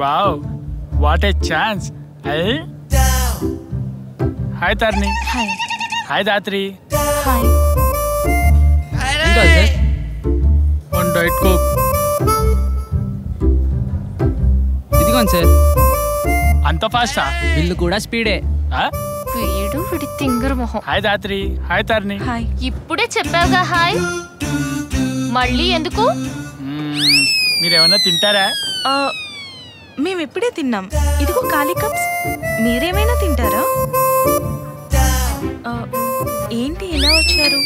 Wow what a chance. Hi Tarni. Hi. Hi Dhatri. Hi. One diet coke. ఇదిగోండి sir. అంత ఫాస్టా? Bill కూడా స్పీడే. వీడు వీడి తింగర మొహం. Hi Dhatri. Hi Tarni. Hi. ఇప్పుడే చెప్పావుగా హాయ్, మళ్ళీ ఎందుకు? మీరేమన్నా తింటారా? మేము ఇప్పుడే తిన్నాం. ఇదిగో ఖాళీ కప్స్. మీరేమైనా తింటారా? ఏంటి ఇలా వచ్చారు?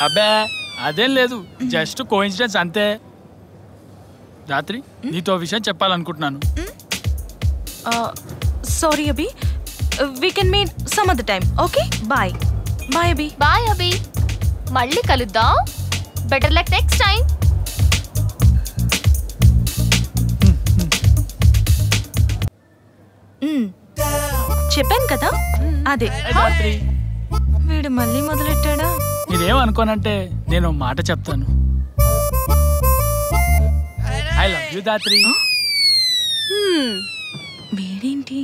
అబ్బే అదేం లేదు, జస్ట్ కోఇన్సిడెన్స్ అంతే. రాత్రి నీతో విషయం చెప్పాలనుకుంటున్నాను. Sorry Abhi, we can meet some other time. Okay bye. Bye Abhi. Bye Abhi, మళ్ళీ కలుద్దాం. Better luck next time. చెప్పాను కదా అదే. రాత్రి వీడు మళ్ళీ మొదలెట్టాడా? మీరేమనుకోనంటే నేను మాట చెప్తాను. I love you Dhatri. వీడేంటి?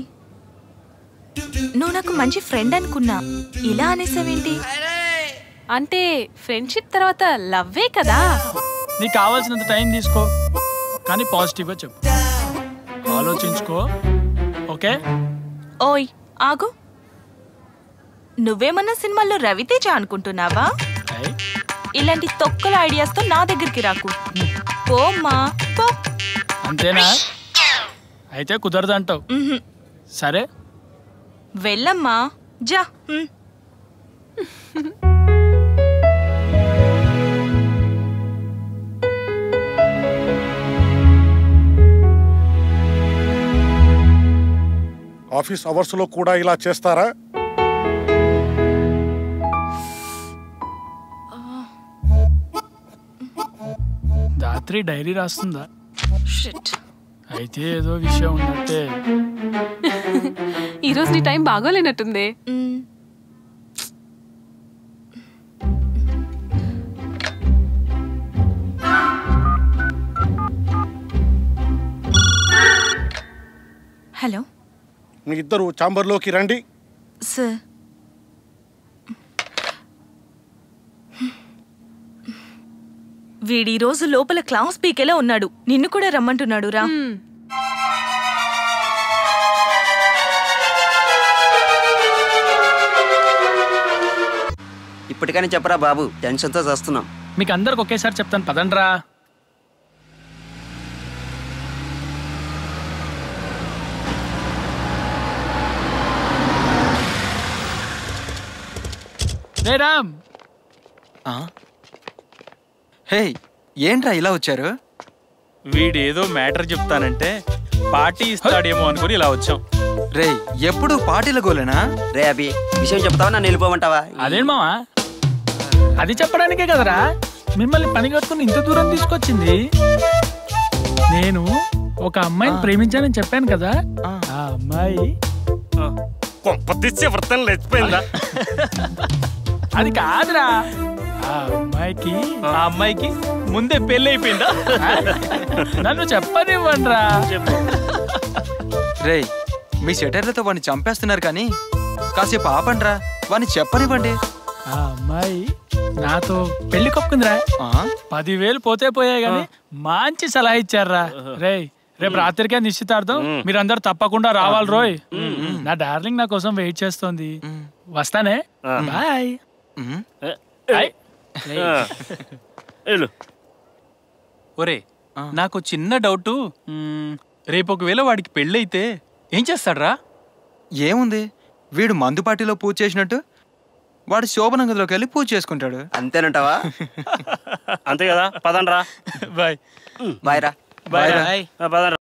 నువ్వు నాకు మంచి ఫ్రెండ్ అనుకున్నా, ఇలా అనేసావేంటి? అంటే ఫ్రెండ్షిప్ తర్వాత లవ్వే కదా. నీకు కావాల్సినంత టైం తీసుకో, కానీ పాజిటివ్గా చెప్పు. ఆలోచించుకో. ఓకే? ఓయ్ ఆగు. నువ్వేమన్నా సినిమాల్లో రవితేజ అనుకుంటున్నావా? ఇలాంటి తొక్కల ఐడియాస్తో నా దగ్గరికి రాకు. పోమ్మా పో. అంతేనా? అయితే కుదరదంటావు. సరే వెళ్ళమ్మా జా. ఆఫీస్ అవర్స్ లో కూడా ఇలా చేస్తారా? రాత్రి డైరీ రాస్తుందా? అయితే ఏదో విషయం ఉన్నట్టే. ఈరోజు నీ టైం బాగోలేనట్టుంది. హలో, మీ ఇద్దరు ఛాంబర్లోకి రండి. సార్ వీడి రోజు లోపల క్లాస్ పీకేలా ఉన్నాడు. నిన్ను కూడా రమ్మంటున్నాడు. రా. ఇప్పటికైనా చెప్పరా బాబు, టెన్షన్తో చేస్తున్నాం. మీకు అందరికి ఒకేసారి చెప్తాను, పదండ్రా. రే రామ్. హే, ఏంట్రా ఇలా వచ్చారు? వీడేదో మ్యాటర్ చెప్తానంటే పార్టీ ఇస్తాడేమో అనుకుని ఇలా వచ్చాం. రే, ఎప్పుడు పార్టీల గోలేనా? రే అభి, విషయం చెప్తావా నన్ను వెళ్ళిపోమంటావా? అదేం మావా, అది చెప్పడానికే కదరా మిమ్మల్ని పని కట్టుకుని ఇంత దూరం తీసుకొచ్చింది. నేను ఒక అమ్మాయిని ప్రేమించానని చెప్పాను కదా, ఆ అమ్మాయి లేచిపోయిందా? అది కాదురా, ఆ అమ్మాయికి ముందే పెళ్లి అయిపోయిందా? నన్ను చెప్పనివ్వండిరా. రే, మీ సెటర్లతో వాడిని చంపేస్తున్నారు కానీ కాసేపు ఆపండ్రా, వాడిని చెప్పనివ్వండి. ఆ అమ్మాయి నాతో పెళ్లి కొప్పుకుందిరా. 10,000 పోతే పోయాయి గాని మంచి సలహా ఇచ్చారా. రే, రేపు రాత్రికే నిశ్చితార్థం, మీరందరూ తప్పకుండా రావాలి రోయ్. నా డార్లింగ్ నా కోసం వెయిట్ చేస్తోంది. వస్తానే, బాయ్. ఒరే, నాకు చిన్న డౌట్. రేపు ఒకవేళ వాడికి పెళ్ళైతే ఏం చేస్తాడ్రా? ఏముంది, వీడు మందు పార్టీలో పూజ చేసినట్టు వాడు శోభన గదిలోకి వెళ్ళి పూజ చేసుకుంటాడు. అంతేనంటావా? అంతే కదా, పదండ్రా. బాయ్. బాయ్ రా. బాయ్.